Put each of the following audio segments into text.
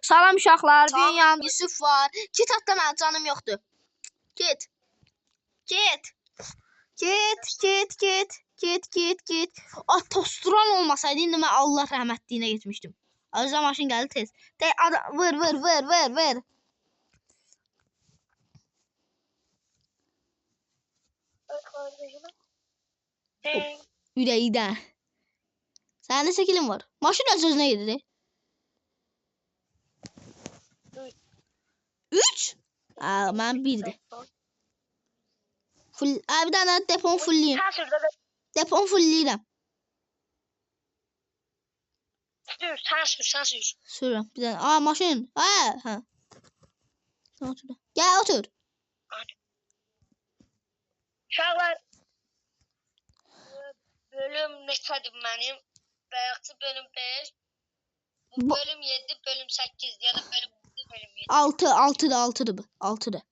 Salam uşaqlar, Salam. Bünyam, Yusuf var. Git hatta mənim canım yoxdur. Git. Git. Tosturan olmasaydı indi mən Allah rəhmətliyinə getmişdim. Azca maşın gəldi tez. Vır. Ürəkdən. Sənin də şəkilin var. Maşın öz özünə gedir. 3? Aa, mən 1'dir. Full, bir dənə depon fullliyim. Depon fullliyirəm. Sen sür. Sürürəm. Bir dənə. Aa, maşın. Hə. Otur. Gəl, otur. Uşaqlar, bölüm neçədir mənim? Bayaqçı bölüm 5, bu bölüm 7, bölüm 8 ya da bölüm 7, bölüm 7. 6'dır bu. 6'dır.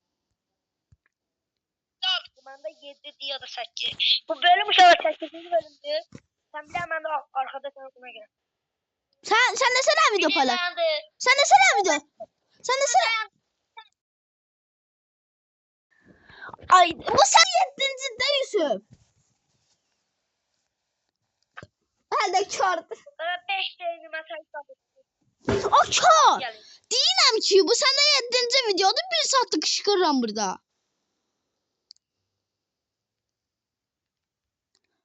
Məndə 7 ya da 8. Bu bölüm uşaqlar 8-ci bölümdür. Sən bilən mən də arxada sən buna görə. Sən desene video paylaş. Sen desene video. Sen desene. Ay, bu sen 7'de Yusuf. Hadi kör. 5 deyini məsəl tapıb. O kör. Deyirəm ki, bu səndə 7-ci videodur. 1 saatlik qışqırıram burada.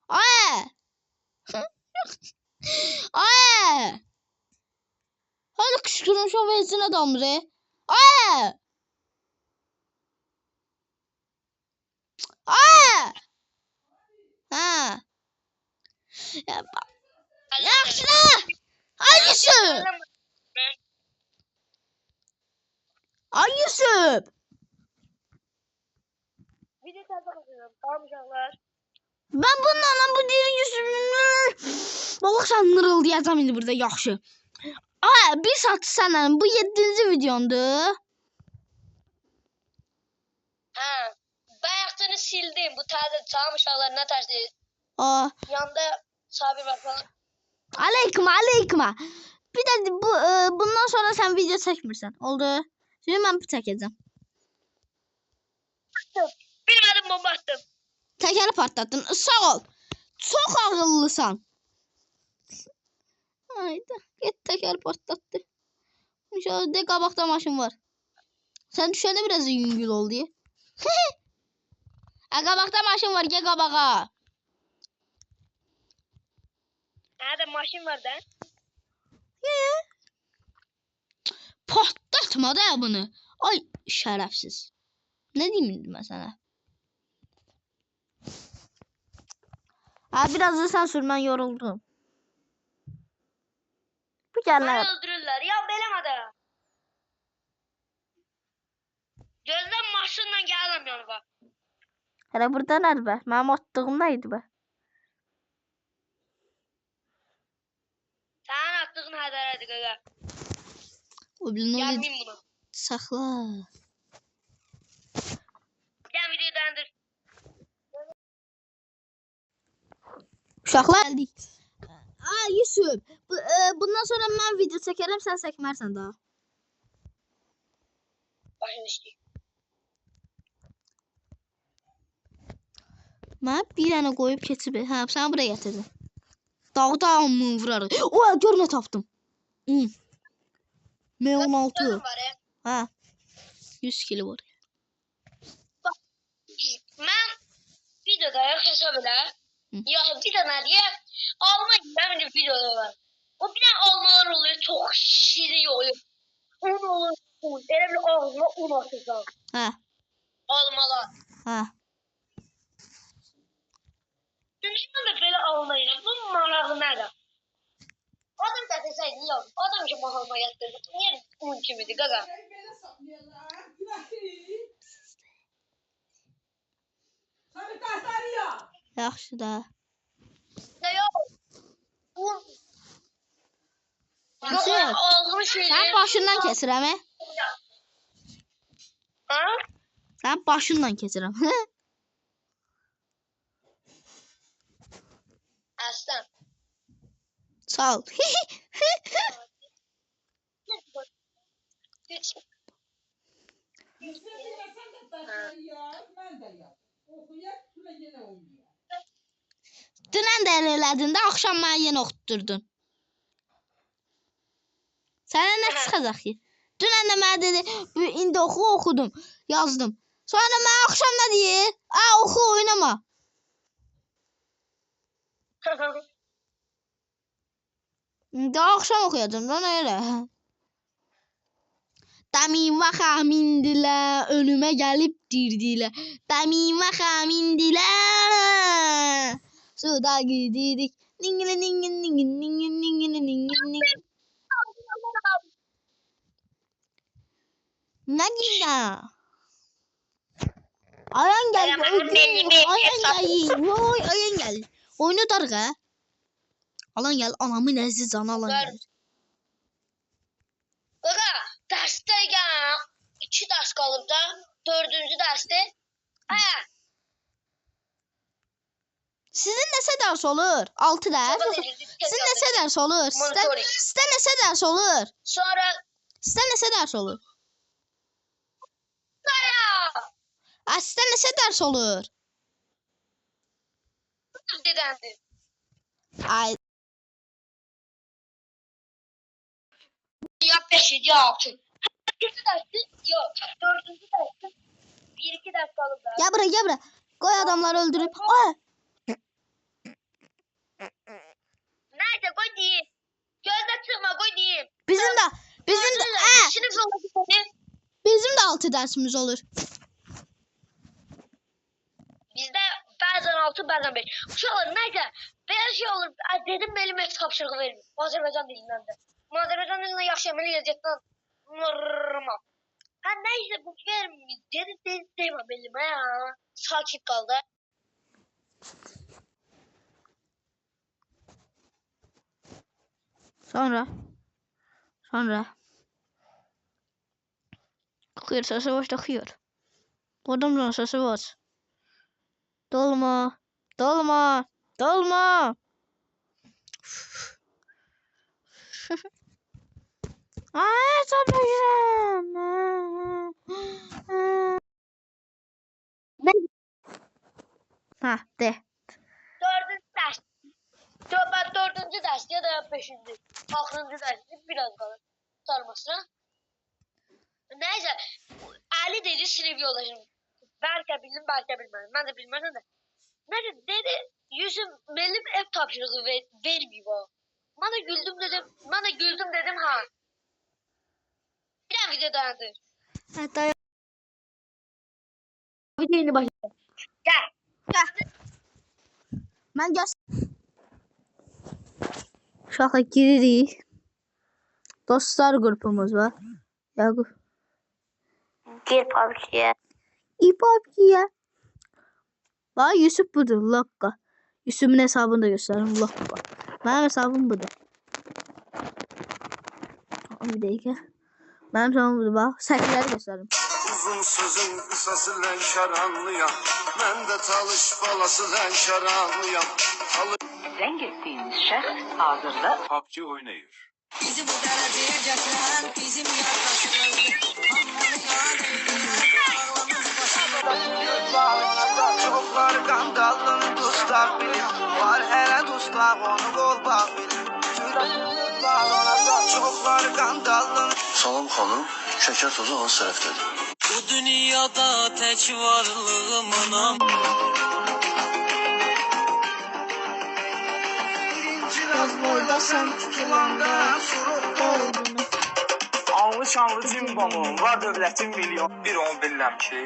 Ay. Hadi qışqırın şu vezin adamı. Ay. Ha. Yaxşı. Ay Yusuf. Ay Yusuf. Video təzə qazanıram. Tamam uşaqlar. Ben bununla bu diri Yusuf. Balıq sanırıl diyeceğim indi burada yaxşı. Ay, 1 saat səndən bu 7-ci videondur. Hə. Bayaqçını sildim. Bu təzə tamam uşaqlar nə tərsi? Yanda Sabir var falan. Aleyküm. Bir de bundan sonra sen video çekmirsən. Oldu. Şimdi ben çəkəcəm. Bilmədim bomba attım. Təkəri partlattın. Sağ ol. Çok ağıllısan. Hayda. Get təkəri partlattı. İnşallah de qabaqda maşın var. Sen düşəndə biraz yüngül ol diye. Qabaqda maşın var. Gel qabağa. Nerede maşın var da? Patlatma da bunu. Ay şərəfsiz. Ne diyeyim indi mən sənə? Biraz da sen sür, mən yoruldum. Bu gəllər. Beni öldürürler. Ya beləmədə. Gözdən maşınla gələm yanıma. Hələ burada nədir bə? Mənim attığım nə idi bə? Sənin attığın hədərədir qaqa. O bilin o Gəlməyim bunu. Saxla. Gəl videoyu dayandır. Uşaqlar gəldik. Yusuf, bundan sonra mən video çəkərəm, sən çəkmərsən daha. Başını işləyim. Mən bir dənə qoyub keçib. Hə, səni buraya gətirdim. Dağda mı vurarıq? Gör nə tapdım. M16. Hə. 100 kilo var. Mən videoda hesab elə. Ya bir dənə deyə alma gibi videoda var. O bir dənə almalar oluyor, çok şirin oluyor. Un olur, un. Elə bir ağzına un atırsan. Hə. Almalar. Hə. Düşünürəm də belə almayacağım. Bunun marağı nədir? Adam gətirsəydi yox. Adam ki mahalma gətirdi. Niyə un kimidir qaqa? Yaxşı da. Ne yok? Un. Yusuf, sən başından keçirəm, Ha? Sən başından keçirəm. Aslan. Sağ ol. Dünən də elə elədin də, axşam mənə yenə oxutdurdun. Sənə nə çıxacaq ki? Dünən də mənə dedi, indi oxudum, yazdım. Sonra mənə axşam nə deyir? Oxu, oynama. İndi axşam oxuyacam, da nə elə? Dəmin və xəmindilə, ölümə gəlib dirdilə. Dəmin və xəmindilə, suda gidirik. Ningili ningil ningil ningil ningil ningil ningil. Nə günə? Ayan gəl, ayan gəl, vay ayan gəl. Oyunu darıq hə? Alan gəl, anamın əziz canı alan gəl. Qaqa, dərsdəyəm. 2 dərs qalıb da. 4-cü dərsdə. Sizin neçə dərs olur? 6 dərs. Sizin neçə dərs olur? Sizdə neçə dərs olur? Sonra Sizdə neçə dərs olur? Sizdə neçə dərs olur? dedəndir. Ay, Ya 5 ya 6. 2 dərsdə, yox, 4-cü dərsdə 1-2 dərs qalıb da. gel buraya, gel buraya. Koy adamları öldürüp. Ay, Nerede koy diyeyim. Gözde çıkma koy diyeyim. bizim de Sınıf oldu seni. bizim de 6 dersimiz olur. Bizde bazen 6 bazen 5. Uşaqlar neyse. Belə şey olur. Dedim benim hep tapşırığı verin. Azerbaycan dilinden de. Azerbaycan dilinden yaxşı əməli yazacaqdan. Normal. Ha neyse bu vermiyor. Dedim benim ya. Sakit kaldı. Sonra kıyır sesi boş da kıyır. Adamın sesi boş. Dolma. Ay sanırım. Ha de. 4-cü ders. 4-cü ders ya da 5-ci. 6-cı ders biraz kalır. Sarmasına. Neyse. Ali dedi sınıf yoldaşım. Belki bildim belki bilmedim. Ben de bilmedim de. Neyse dedi. Yüzüm benim ev tapşırığı vermiyor o. Bana güldüm dedim ha. Bir daha video dayandı. Hatta Videoyu başlayalım. Gel. ben Uşaqla giririk. Dostlar qrupumuz var. Yaqub. Gir PUBG'ye. PUBG'ye. Bax Yusuf budur, Lokka. Yusufun hesabını da göstərim, Lokka. Mənim hesabım budur. Bir dəqiqə. Mənim hesabım budur, bax. Səhifələri göstərim. Uzun sözün kısası lenşaranlıyam. Ben de talış balası lenşaranlıyam. Zəng etdiyiniz şəxs hazırda PUBG oynayır. Bizi bu dereceye getiren bizim yaklaşımımız. Çoklar kandalın dostlar bilir. Var hele dostlar onu kol bak bilir. Çoklar kandalın. Salam xanım, şeker tozu hansı tərəfdədir? Bu dünyada tek varlığım anam. Yazmada sen tutulanda olduğunu. Anlı şanlı cimbomum var dövlətin milyon. Bir onu bilirəm ki,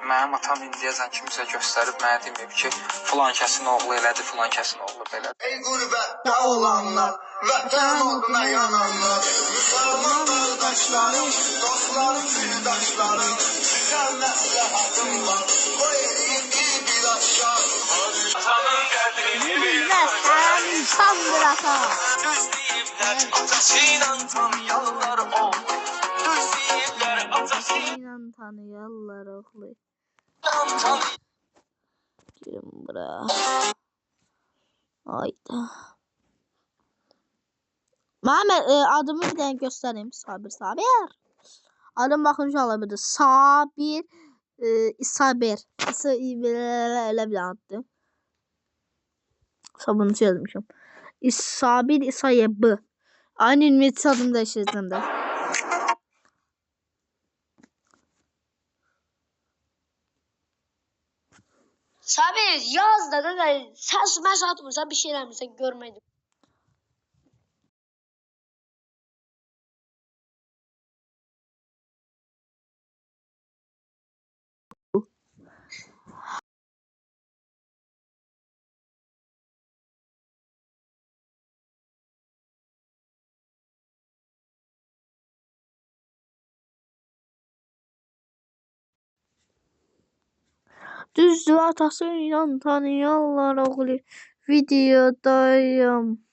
mənim atam indiyəcən kimsə göstərib mənə deməyib ki, filan kəsin oğlu elədi, filan kəsin oğlu belədir. Ey gurbette olanlar, vətən uğruna yananlar, Müslüman qardaşlarım, dostlarım, sirdaşlarım, sizə məsləhətim var, qoy edin bir aşağı. Sen insandır ata. Düz deyiblər atasıyla tanıyanlar ol. Düz deyiblər atasıyla İnan tanıyarlar oğlu. tanıyanlar. Girin bura. Hayda. Məhəmməd adımı bir dənə göstəreyim. Sabir. Adım baxın inşallah budur. Sabir İsaber. Elə bir addır. Sabunçu yazmışım. Sabir İsayev. Aynı ünivers adında işləyəcəm də. Sabir yaz da sen mesaj atmırsan bir şey vermirsen görmedim. Düzdür, atası ilə tanıyarlar oğlu. Videodayım.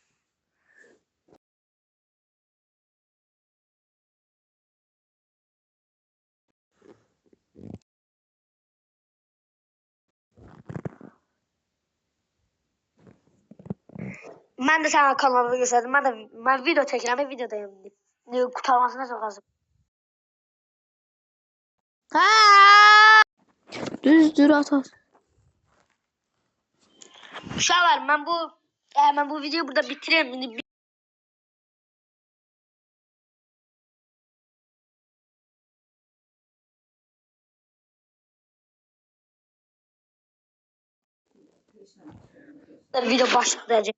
Ben de sana kanalımı gösterdim. Ben video çekeceğim ve videodayım. Kurtarmasına çok azım. Ha! Düzdür, atası. Uşaqlar ben bu videoyu burada bitireyim. İndi video başlayacak.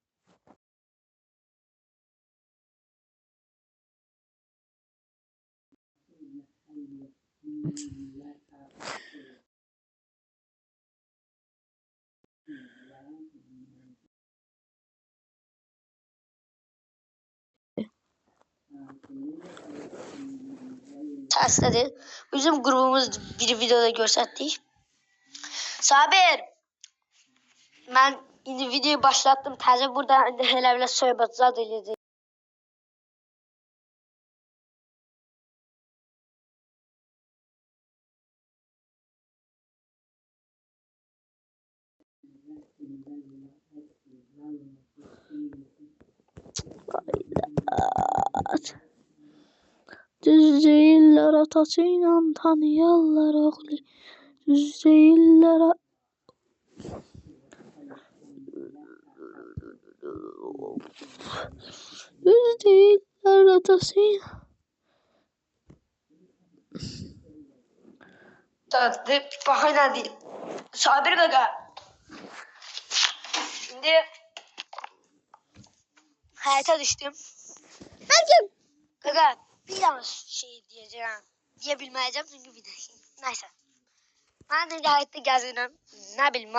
Tersleri. Bizim grubumuz bir videoda gösterdik. Sabir. Ben indi videoyu başlattım. Təzə burada elə belə söhbət zad eləyəcək. Düz deyirlər, atası ilə tanıyarlar oğlu. Düz deyirlər. Düz deyirlər, atası ilə. Bakın hadi. Sabir gaga. Şimdi hayata düştüm. Herkes Gaga bir yanlış şey diyeceğim. Diyebilmeyeceğim çünkü bir de. Neyse. Ben de hayatta geziyorum. Ne bileyim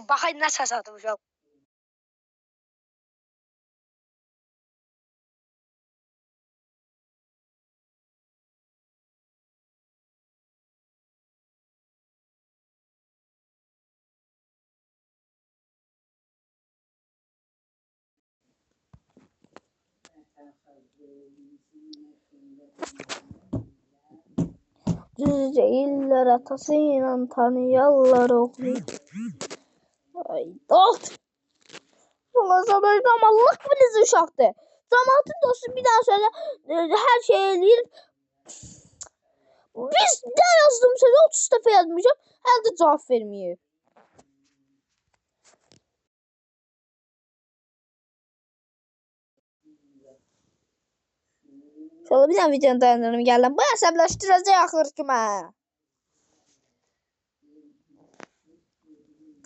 bakın ne ses atmışım. düz deyirlər, atası ilə tanıyarlar oğlu. Ay, dot. Sonra zamanlıq biliz uşaqdır. Cəmaatın dostu bir daha sonra hər şey eləyir. Biz nə yazdım sözü 30 dəfə yazmışam. Hələ də cavab verməyib. Şöyle bir tane videonun dayanırım gələm. Bu əsəbləşdirəcək axır ki mən.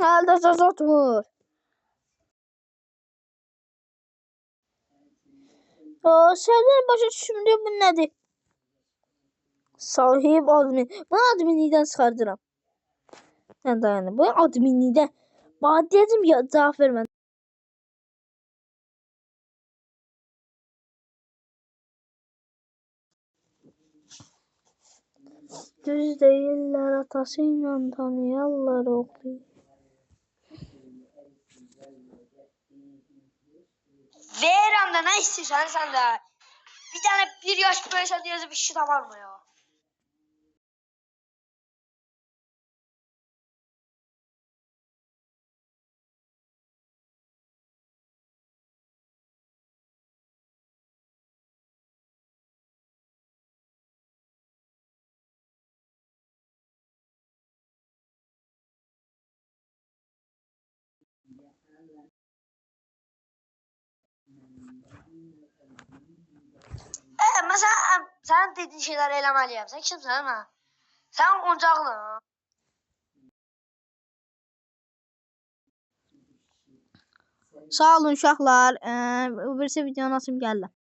Hələ də söz atmır. Senden başa düşmüyor bu nedir? Sahip admin. Bu adminliğinden çıkardıram. Sen dayanın. Bu adminliğinden. Bana dedim ya cevap vermedi. Düz değiller, atasıyla tanıyarlar oğlu. Veririm de ne istiyorsan sen de. Bir tane bir yaş böyle yazıp bir şey de var mı ya? Mesela sen dediğin şeyleri eləməliyəm. Sen kimsən ha? Sen oyuncaqla. Sağ olun uşaqlar. Birisi videonu açım gəlirəm.